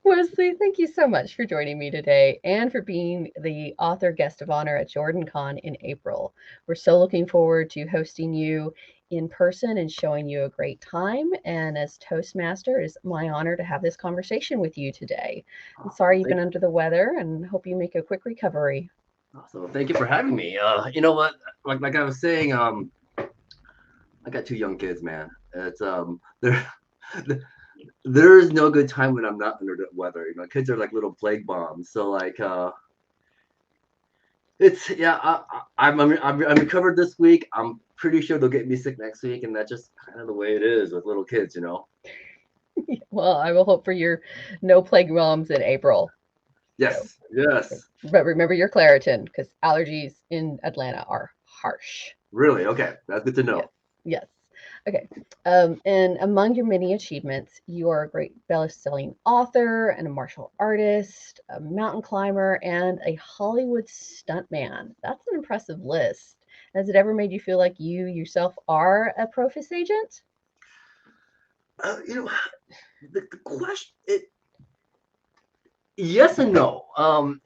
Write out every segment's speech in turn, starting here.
Wesley, thank you so much for joining me today and for being the author guest of honor at JordanCon in April. We're so looking forward to hosting you in person and showing you a great time. And as Toastmaster, it is my honor to have this conversation with you today. I'm sorry Awesome. you've been under the weather and hope you make a quick recovery. Awesome. Thank you for having me. You know what? Like I was saying, I got two young kids, man. It's there there is no good time when I'm not under the weather. You know, kids are like little plague bombs. So like it's yeah, I'm recovered this week. I'm pretty sure they'll get me sick next week, and that's just kind of the way it is with little kids, you know. Well, I will hope for your no plague bombs in April. So, Yes, yes. but remember your Claritin because allergies in Atlanta are harsh. Really? Okay. That's good to Yes, know. yes. Okay. And among your many achievements, you are a great best-selling author and a martial artist, a mountain climber, and a Hollywood stuntman. That's an impressive list. Has it ever made you feel like you yourself are a Profis agent? You know, the question it yes and no.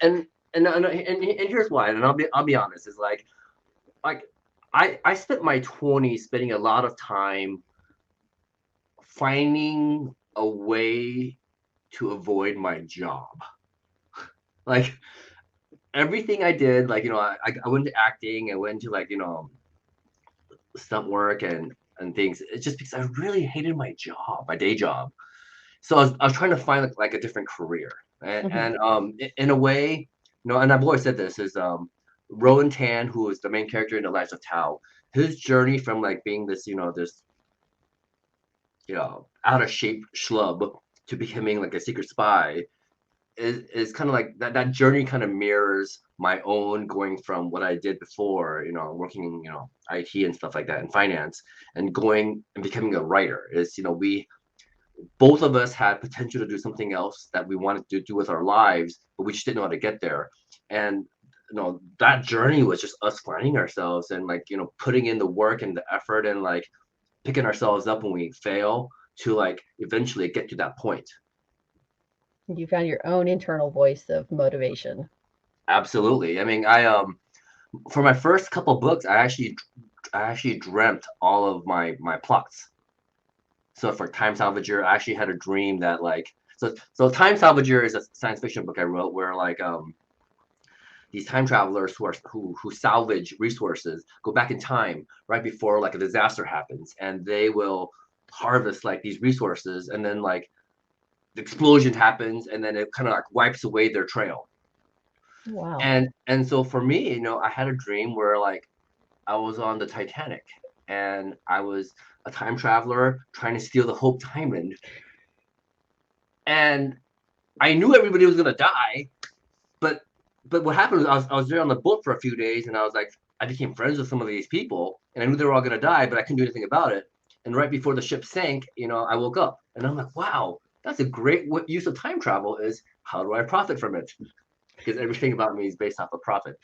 And here's why. And I'll be honest. Is like I spent my 20s spending a lot of time finding a way to avoid my job. Like everything I did, like I went into acting, I went into like stunt work and things. It's just because I really hated my job, my day job. So I was trying to find like a different career, Hmm. in a way, and I've always said this is Rowan Tan, who is the main character in The Lives of Tao, his journey from like being this out of shape schlub to becoming like a secret spy is kind of like that journey kind of mirrors my own going from what I did before, working in IT and stuff like that and finance and going and becoming a writer. Is we both of us had potential to do something else that we wanted to do with our lives, but we just didn't know how to get there. And that journey was just us finding ourselves and like putting in the work and the effort and like picking ourselves up when we fail to like eventually get to that point. You found your own internal voice of motivation. Absolutely. I mean, I for my first couple books, I actually dreamt all of my plots. So for Time Salvager, I actually had a dream that like so Time Salvager is a science fiction book I wrote where like these time travelers who salvage resources go back in time right before like a disaster happens, and they will harvest like these resources, and then like the explosion happens, and then it kind of like wipes away their trail. Wow. And so for me, I had a dream where like I was on the Titanic, and I was a time traveler trying to steal the Hope Diamond, and I knew everybody was gonna die, but what happened was I was there on the boat for a few days, and I was like I became friends with some of these people, and I knew they were all gonna die, but I couldn't do anything about it. And right before the ship sank, I woke up, and I'm like, wow, that's a great use of time travel. Is how do I profit from it? Because everything about me is based off of profit.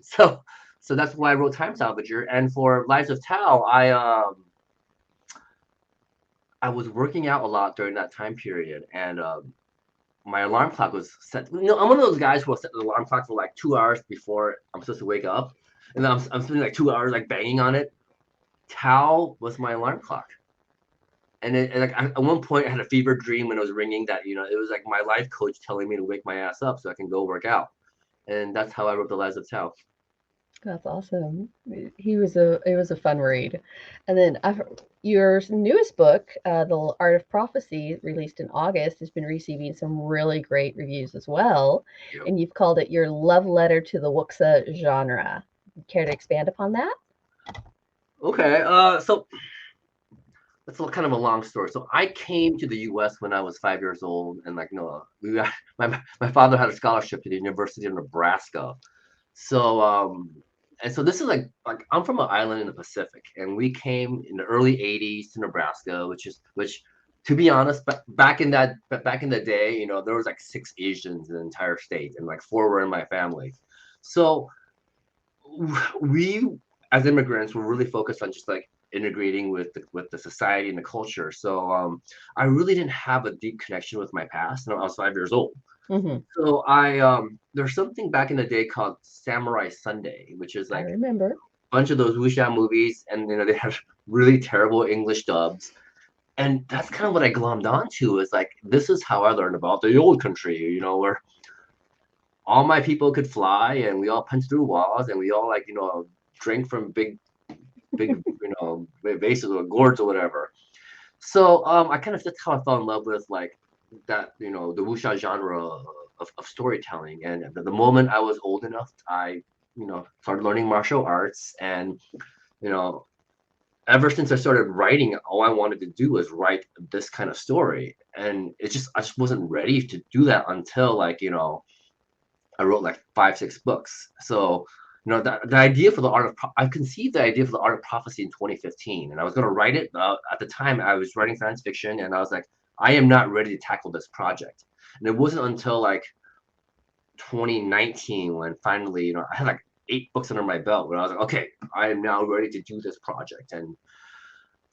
So that's why I wrote Time Salvager. And for Lives of Tao, I was working out a lot during that time period, and my alarm clock was set. I'm one of those guys who will set the alarm clock for like 2 hours before I'm supposed to wake up, and then I'm spending like 2 hours like banging on it. Tao was my alarm clock, and like at one point I had a fever dream when it was ringing that it was like my life coach telling me to wake my ass up so I can go work out, and that's how I wrote the Lives of Tao. That's awesome. It was a fun read. And then your newest book, The Art of Prophecy, released in August, has been receiving some really great reviews as well. Yep. And you've called it your love letter to the wuxia genre. Care to expand upon that? Okay. So that's kind of a long story. So I came to the U.S. when I was 5 years old, and like my father had a scholarship to the University of Nebraska. So and so this is like I'm from an island in the Pacific, and we came in the early '80s to Nebraska, which to be honest, back in the day, there was like 6 Asians in the entire state, and like 4 were in my family. So we as immigrants, we're really focused on just like integrating with the society and the culture. So I really didn't have a deep connection with my past, and I was 5 years old. Hmm. So there's something back in the day called Samurai Sunday, which is I like remember. a bunch of those wuxia movies, and they have really terrible English dubs. And that's kind of what I glommed onto, is like, this is how I learned about the old country, where all my people could fly and we all punched through walls and we all like, drank from big, vases or gourds or whatever. So I kind of, that's how I fell in love with like that, the wuxia genre of storytelling. And the moment I was old enough, I, started learning martial arts. And, you know, ever since I started writing, all I wanted to do was write this kind of story. And I just wasn't ready to do that until like, I wrote like 5, 6 books. So, the idea for the art of I conceived the idea for the art of prophecy in 2015, and I was going to write it. At the time, I was writing science fiction, and I was like, I am not ready to tackle this project. And it wasn't until like 2019 when finally, I had like 8 books under my belt, where I was like, okay, I am now ready to do this project, and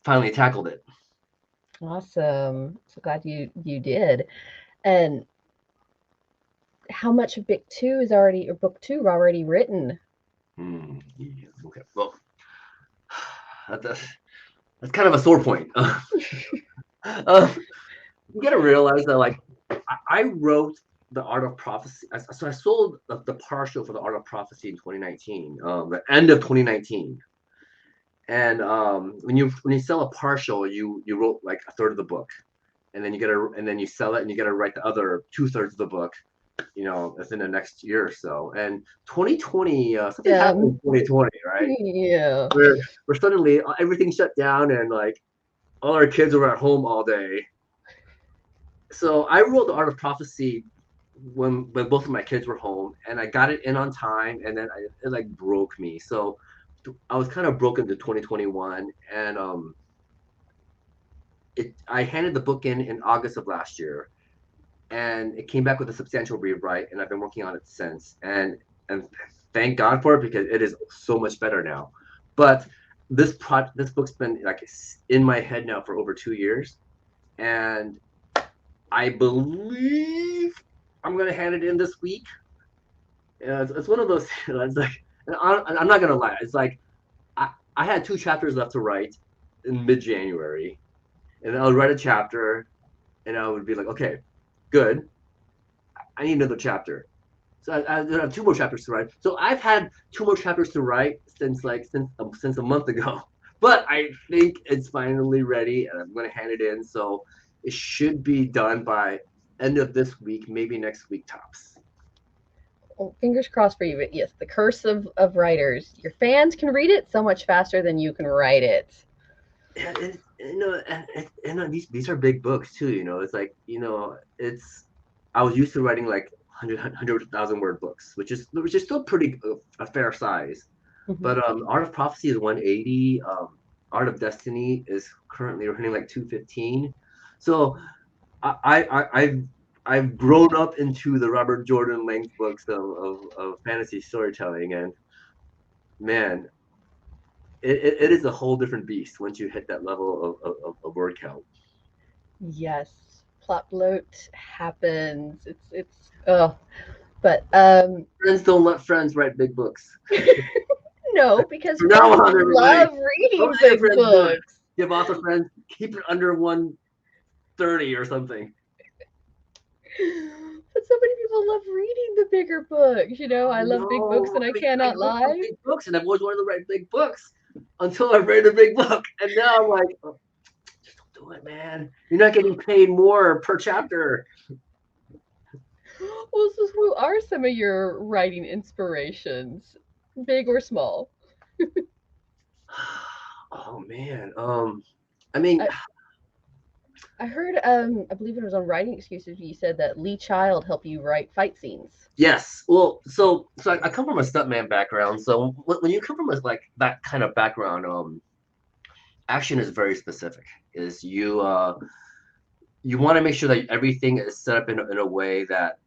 finally tackled it. Awesome. So glad you did. And how much of book two already written? Yeah, okay. Well, that's kind of a sore point. You gotta realize that, like, I wrote the Art of Prophecy. So I sold the partial for the Art of Prophecy in 2019, the end of 2019. And when you sell a partial, you wrote like a third of the book, and then you sell it, and you gotta write the other 2/3 of the book, within the next year or so. And 2020, something Yeah. happened in 2020, right? Yeah. Where suddenly everything shut down, and like all our kids were at home all day. So I wrote the Art of Prophecy when both of my kids were home, and I got it in on time, and then it like broke me. So I was kind of broken to 2021, and I handed the book in August of last year, and it came back with a substantial rewrite, and I've been working on it since, and thank God for it, because it is so much better now. But this book's been like in my head now for over 2 years, and I believe I'm gonna hand it in this week. It's one of those. It's like, I'm not gonna lie. It's like I had 2 chapters left to write in mid-January, and I would write a chapter, and I would be like, okay, good. I need another chapter. So I have 2 more chapters to write. So I've had 2 more chapters to write since a month ago. But I think it's finally ready, and I'm gonna hand it in. So it should be done by end of this week, maybe next week tops. Well, fingers crossed for you. But yes, the curse of writers. Your fans can read it so much faster than you can write it. These are big books too. It's like, it's I was used to writing like 100,000 word books, which is still pretty a fair size. Mhm. But Art of Prophecy is 180. Art of Destiny is currently running like 215. So I've grown up into the Robert Jordan length books of fantasy storytelling, and man, it is a whole different beast once you hit that level of word count. Yes, plot bloat happens. It's oh, but Friends don't let friends write big books. no, because From now friends on, everybody, love don't reading let your big friends do it. books. Give author friends, keep it under 130 or something. But so many people love reading the bigger books. I I love big books know. and I I cannot grew up on lie. big books, and I've always wanted to write big books until I read a big book, and now I'm like, oh, just don't do it, man. You're not getting paid more per chapter. Well, so who are some of your writing inspirations, big or small? Oh man. I mean, I, I heard, I believe it was on Writing Excuses, you said that Lee Child helped you write fight scenes. yes. Well, so I come from a stuntman background. So when you come from like that kind of background, action is very specific. Is you want to make sure that everything is set up in a way that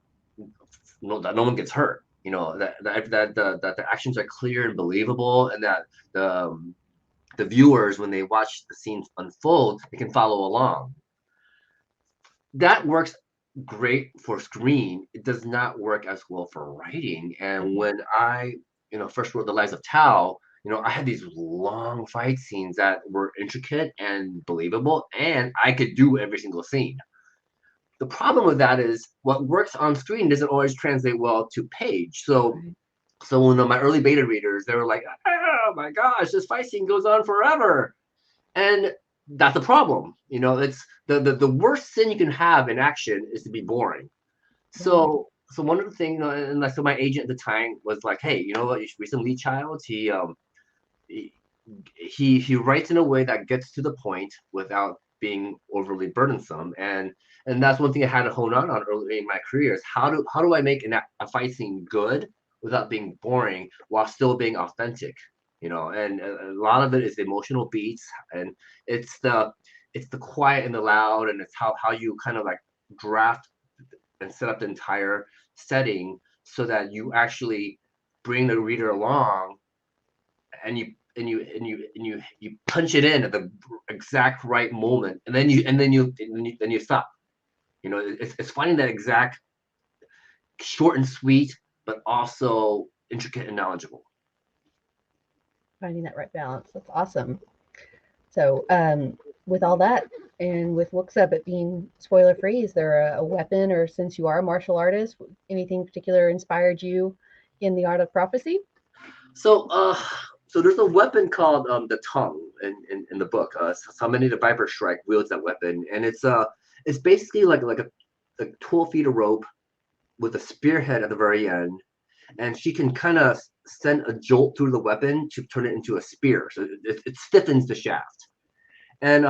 no one gets hurt. you know, that the actions are clear and believable, and that the viewers, when they watch the scenes unfold, they can follow along. That works great for screen. It does not work as well for writing. And when I, first wrote The Lives of Tao, I had these long fight scenes that were intricate and believable, and I could do every single scene. The problem with that is what works on screen doesn't always translate well to page. So when my early beta readers, they were like, "Oh my gosh, this fight scene goes on forever," and that's a problem. It's the worst sin you can have in action is to be boring. Right. So one of the things, and so my agent at the time was like, "Hey, you know what? You should read some Lee Childs. He writes in a way that gets to the point without being overly burdensome, and that's one thing I had to hone on early in my career is how do I make a fight scene good without being boring while still being authentic, and a lot of it is emotional beats, and it's the quiet and the loud, and it's how you kind of like draft and set up the entire setting so that you actually bring the reader along, and you punch it in at the exact right moment, and then you stop. It's finding that exact short and sweet, but also intricate and knowledgeable. Finding that right balance. That's awesome. So, with all that, and with looks up it being spoiler free, is there a weapon, or since you are a martial artist, anything particular inspired you in the art of prophecy? So there's a weapon called the tongue in the book. Somebody the Viper Strike wields that weapon, and it's basically like 12 feet of rope with a spearhead at the very end, and she can kind of send a jolt through the weapon to turn it into a spear. So it stiffens the shaft, and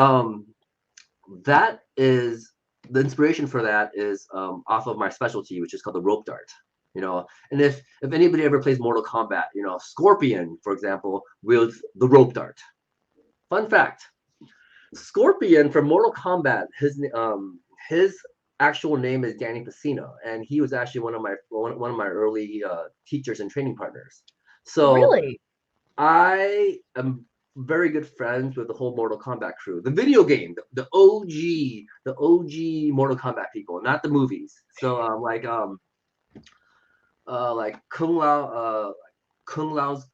that is the inspiration for that is off of my specialty, which is called the rope dart. And if anybody ever plays Mortal Kombat, Scorpion, for example, wields the rope dart. Fun fact: Scorpion from Mortal Kombat, his actual name is Danny Pacino, and he was actually one of my early teachers and training partners. So Really? I am very good friends with the whole Mortal Kombat crew. The video game, the OG Mortal Kombat people, not the movies. So like Kung Lao's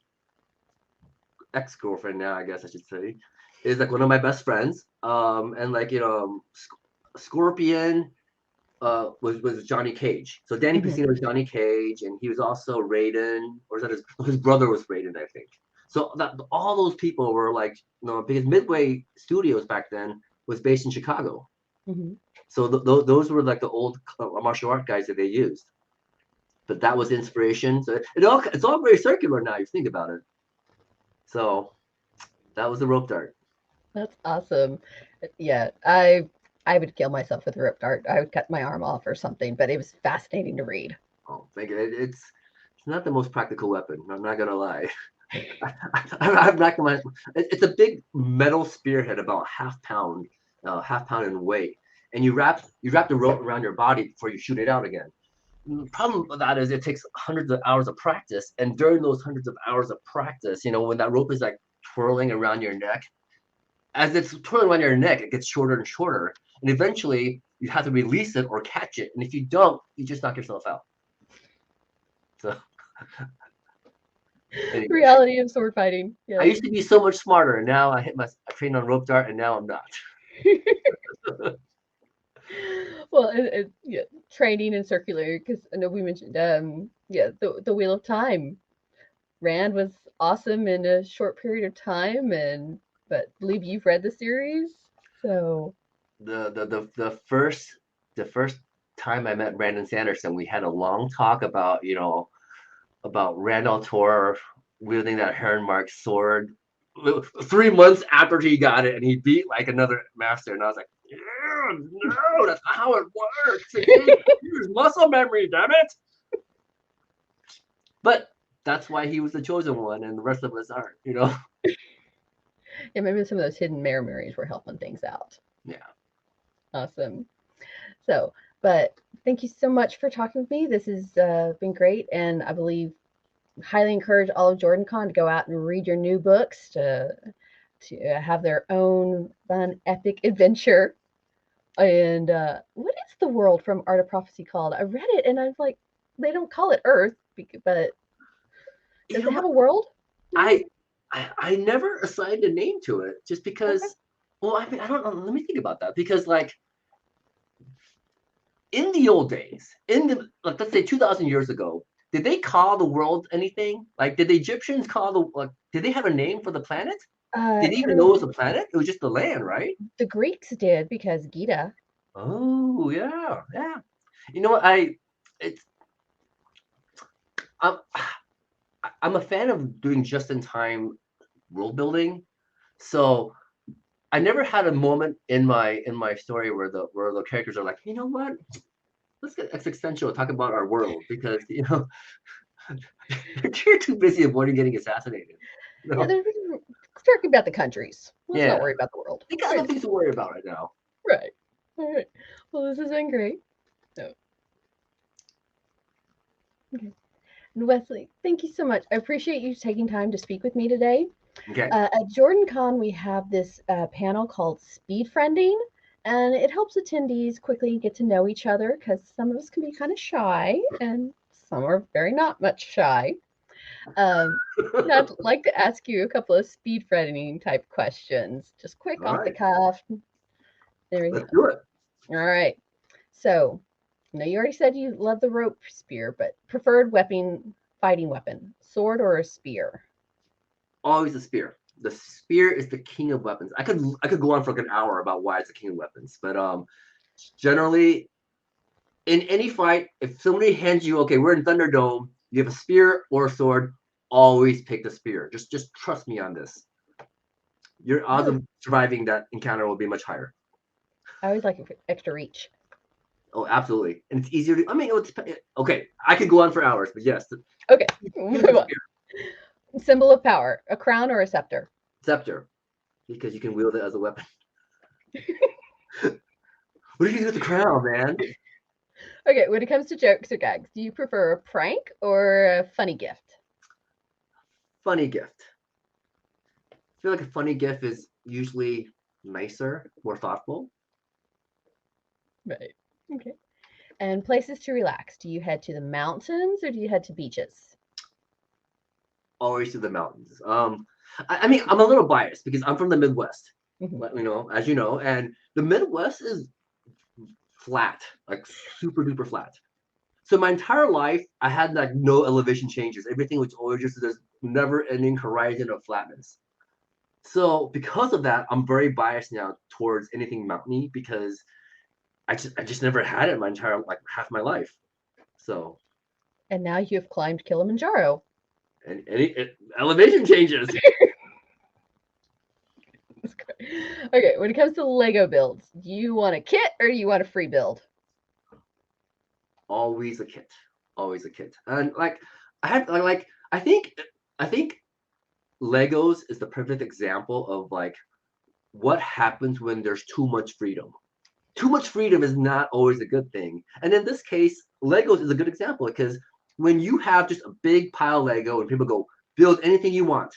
ex-girlfriend now, I guess I should say, is like one of my best friends. And Scorpion was Johnny Cage. So Danny Hmm. Pacino was Johnny Cage, and he was also Raiden, or is that his brother was Raiden, I think. So all those people were like, because Midway Studios back then was based in Chicago. Hmm. So those were like the old martial art guys that they used. But that was inspiration. So it's all very circular now. You think about it. So that was the rope dart. That's awesome. Yeah, I would kill myself with a rope dart. I would cut my arm off or something, but it was fascinating to read. Oh, thank you. It's not the most practical weapon. I'm not gonna lie. I'm not gonna. It's a big metal spearhead, about half pound in weight, and you wrap the rope around your body before you shoot it out again. The problem with that is it takes hundreds of hours of practice, and during those hundreds of hours of practice, when that rope is like twirling around your neck, as it's twirling around your neck, it gets shorter and shorter, and eventually you have to release it or catch it, and if you don't, you just knock yourself out. So anyway, Reality of sword fighting. I Yes. used to be so much smarter, and now I train on rope dart, and now I'm not. Well, yeah, training and circular, because I know we mentioned, yeah, the Wheel of Time. Rand was awesome in a short period of time, and but I believe you've read the series, so The first time I met Brandon Sanderson, we had a long talk about Randall Tor wielding that Heron sword 3 months after he got it, and he beat like another master, and I was like, yeah, no, that's not how it works. Use muscle memory, damn it. But that's why he was the chosen one, and the rest of us aren't. yeah, maybe some of those hidden memories were helping things out. Yeah. Awesome. So, But thank you so much for talking with me. This has been great, and I believe highly encourage all of JordanCon to go out and read your new books to have their own fun epic adventure. And what is the world from Art of Prophecy called? I read it and I was like, they don't call it Earth, but You does know it have what? a world? I I never assigned a name to it just Okay. because. Well, I mean, I don't know. Let me think about that because, like, in the old days, in the like, let's say 2,000 years ago, did they call the world anything? Like, did the Egyptians call the like? Did they have a name for the planet? Did they I don't even know it know. was a planet? It was just the land, right? The Greeks did because Gita. Oh yeah, yeah. You know what? It's I'm I'm a fan of doing just in time world building. So I never had a moment in my story where the characters are like, you know what? Let's get existential and talk about our world because you're too busy avoiding getting assassinated. Yeah, No, they're talking about the countries. Let's not yeah, worry about the world. they got other Right. things to worry about right now. Right. All right. Well, this has been great. So, okay. And Wesley, thank you so much. I appreciate you taking time to speak with me today. Okay, At JordanCon, we have this panel called Speed Friending, and it helps attendees quickly get to know each other because some of us can be kind of shy and some are very not much shy. And I'd like to ask you a couple of speed friending type questions, just quick all off the right, cuff, and everything let's else. do it. All right. So, now you already said you love the rope spear, but preferred weapon, fighting weapon, sword or a spear? Always a spear. The spear is the king of weapons. I could go on for like an hour about why it's the king of weapons, but generally in any fight, if somebody hands you, okay, we're in Thunderdome, you have a spear or a sword, always pick the spear. Just trust me on this. Your odds of surviving that encounter will be much higher. I always like extra reach. Oh, absolutely, and it's easier to. I mean, okay. I could go on for hours, but yes, Okay, we'll use the move on. spear Symbol of power, a crown or a scepter? scepter because you can wield it as a weapon. What do you do with the crown, man? Okay, when it comes to jokes or gags, do you prefer a prank or a funny gift? Funny gift. I feel like a funny gift is usually nicer, more thoughtful. Right. Okay. And places to relax. Do you head to the mountains or do you head to beaches? Always to the mountains. I mean, I'm a little biased because I'm from the Midwest, Mhm. as you know, and the Midwest is flat, like super duper flat. So my entire life, I had like no elevation changes. Everything was always just this never-ending horizon of flatness. So because of that, I'm very biased now towards anything mountainy because I just never had it my entire like half my life. So And now you have climbed Kilimanjaro. and any elevation changes. Okay, when it comes to Lego builds, do you want a kit or do you want a free build? Always a kit, always a kit. And like I had like I think Legos is the perfect example of like what happens when there's too much freedom. Too much freedom is not always a good thing. And in this case, Legos is a good example because when you have just a big pile of Lego and people go build anything you want,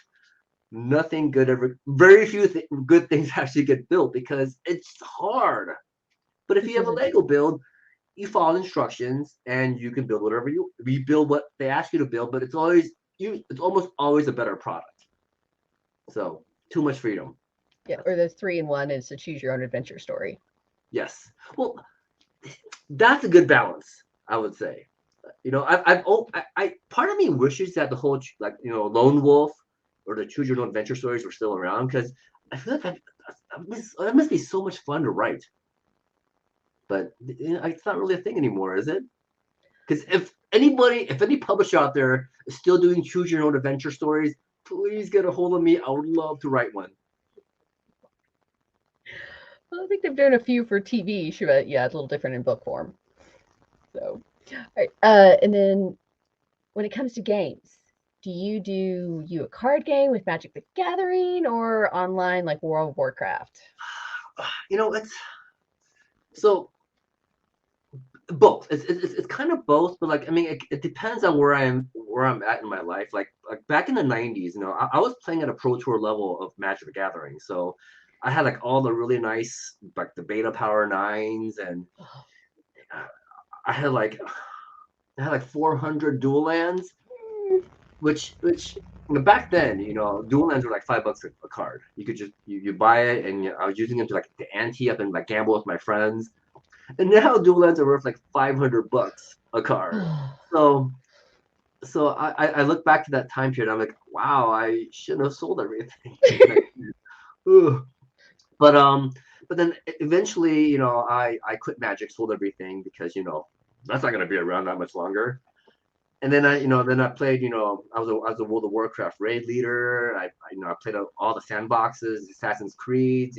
nothing good ever, very few good things actually get built because it's hard. But if you This have is a a Lego build, you follow instructions and you can build whatever you build what they ask you to build, but it's almost always a better product. So too much freedom. yeah, or there's three in one, and it's a choose your own adventure story. Yes. Well, that's a good balance, I would say. Part of me wishes that the whole like lone wolf or the choose your own adventure stories were still around because I feel like that must be so much fun to write. But it's not really a thing anymore, is it? Because if any publisher out there is still doing choose your own adventure stories, please get a hold of me. I would love to write one. Well, I think they've done a few for TV, sure, but yeah, it's a little different in book form. So, all right. And then when it comes to games, do you a card game with Magic the Gathering or online like World of Warcraft? It's so Both. It's kind of both, but like I mean, it depends on where I'm at in my life. Like back in the '90s, I was playing at a pro tour level of Magic the Gathering, so I had like all the really nice like the Beta Power Nines, and Oh. uh, I had like 400 dual lands, Mm. which back then, dual lands were like $5 a card. You could just you buy it, and I was using them to like to ante up and like gamble with my friends. And now dual lands are worth like $500 a card. Oh. So I look back to that time period. I'm like, wow, I shouldn't have sold everything. But but then eventually, I quit Magic, sold everything because that's not gonna be around that much longer. And then I played. I was a World of Warcraft raid leader. I played all the sandboxes, Assassin's Creeds,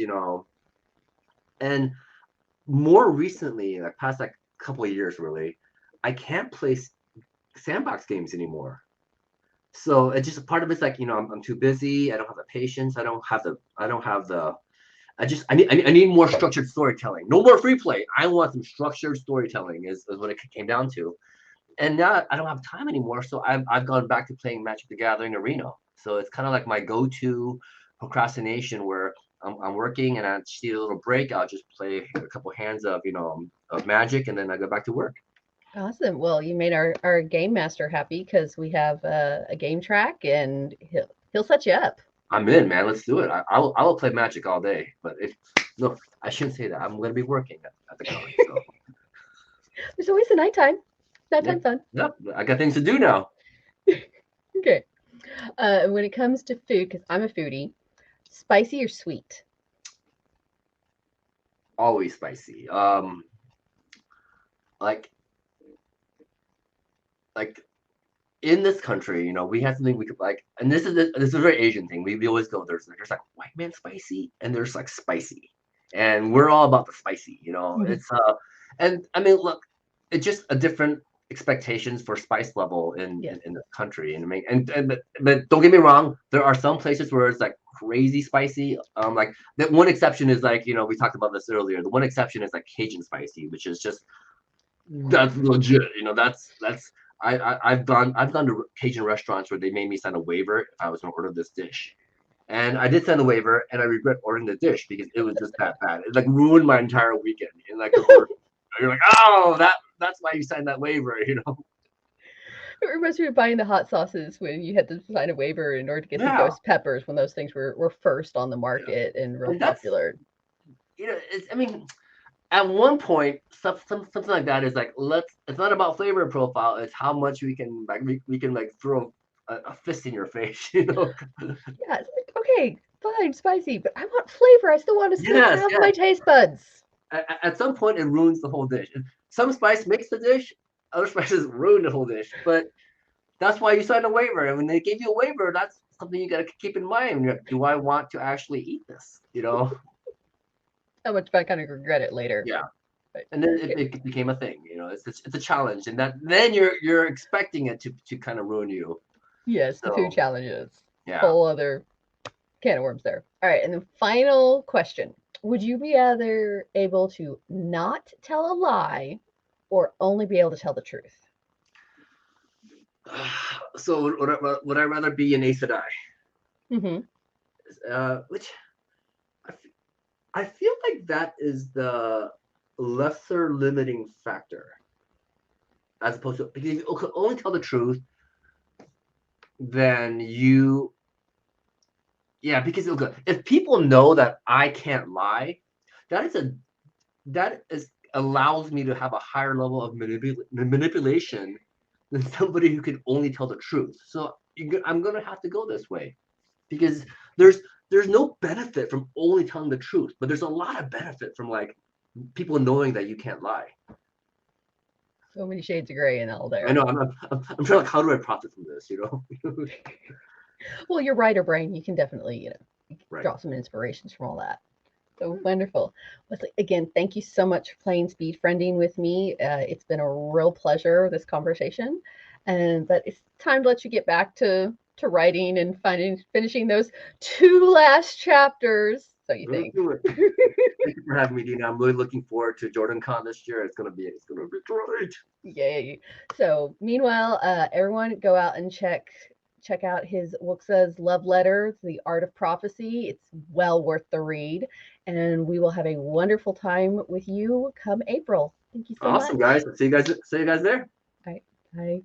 and more recently, like past like couple of years, really, I can't play sandbox games anymore. So it's just part of it's like I'm too busy. I don't have the patience. I don't have the. I need more structured storytelling. No more free play. I want some structured storytelling. Is what it came down to. And now I don't have time anymore. So I've gone back to playing Magic the Gathering Arena. So it's kind of like my go-to procrastination where I'm working and I just need a little break. I'll just play a couple hands of Magic, and then I go back to work. Awesome. Well, you made our game master happy because we have a game track and he'll set you up. I'm in, man. Let's do it. I will play Magic all day. But if no, I shouldn't say that. I'm going to be working at the con. So There's always the nighttime. yeah, Nighttime fun. yeah. I got things to do now. Okay. When it comes to food, because I'm a foodie, spicy or sweet? Always spicy. Like like in this country, we have something we could like, and this is a very Asian thing. We always go there's like white man spicy, and there's like spicy, and we're all about the spicy. Mhm. It's and I mean, look, it's just a different expectations for spice level in Yes. in this country, and I mean, but don't get me wrong, there are some places where it's like crazy spicy. Like that one exception is like we talked about this earlier. The one exception is like Cajun spicy, which is just that's legit. That's I've gone to Cajun restaurants where they made me sign a waiver if I was going to order this dish, and I did sign a waiver, and I regret ordering the dish because it was just that bad. It like ruined my entire weekend in like a hurry. You're like, oh, that's why you signed that waiver. It reminds me of buying the hot sauces when you had to sign a waiver in order to get the Yeah, ghost peppers when those things were first on the yeah, market and real and that's popular. it's. I mean, at one point, something like that is like it's not about flavor profile. It's how much we can like throw a fist in your face. Yeah, it's like, okay, fine, spicy, but I want flavor. I still want to still Yes, have my yes. taste buds. At some point, it ruins the whole dish. Some spice makes the dish, other spices ruin the whole dish. But that's why you sign a waiver. And when they give you a waiver, that's something you got to keep in mind. Do I want to actually eat this? How much if I kind of regret it later. Yeah. But And then okay. it became a thing. It's a challenge, and that then you're expecting it to kind of ruin you. Yes, the food So challenges. yeah. Whole other can of worms there. All right, and then final question. Would you be either able to not tell a lie or only be able to tell the truth? So would I rather be an Aes Sedai? Mm-hmm. Which I feel like that is the lesser limiting factor as opposed to because if you can only tell the truth, then yeah, because okay, if people know that I can't lie, that is a that is allows me to have a higher level of manipulation than somebody who can only tell the truth. So I'm gonna have to go this way because there's there's no benefit from only telling the truth, but there's a lot of benefit from like people knowing that you can't lie. So many shades of gray and all I there. know I'm trying like how do I profit from this? Well, your writer brain, you can definitely, Right. draw some inspirations from all that. So wonderful. Wesley, again, thank you so much for playing speed friending with me. It's been a real pleasure, this conversation. But it's time to let you get back to writing and finishing those two last chapters. So you Let's think. do it. Thank you for having me, Deana. I'm really looking forward to Jordan Con this year. It's gonna be great. Yay. So meanwhile, everyone go out and check out his Wuxa's Love Letter, The Art of Prophecy. It's well worth the read. And we will have a wonderful time with you come April. Thank you so Awesome, much. guys. See you guys there. All right. Bye.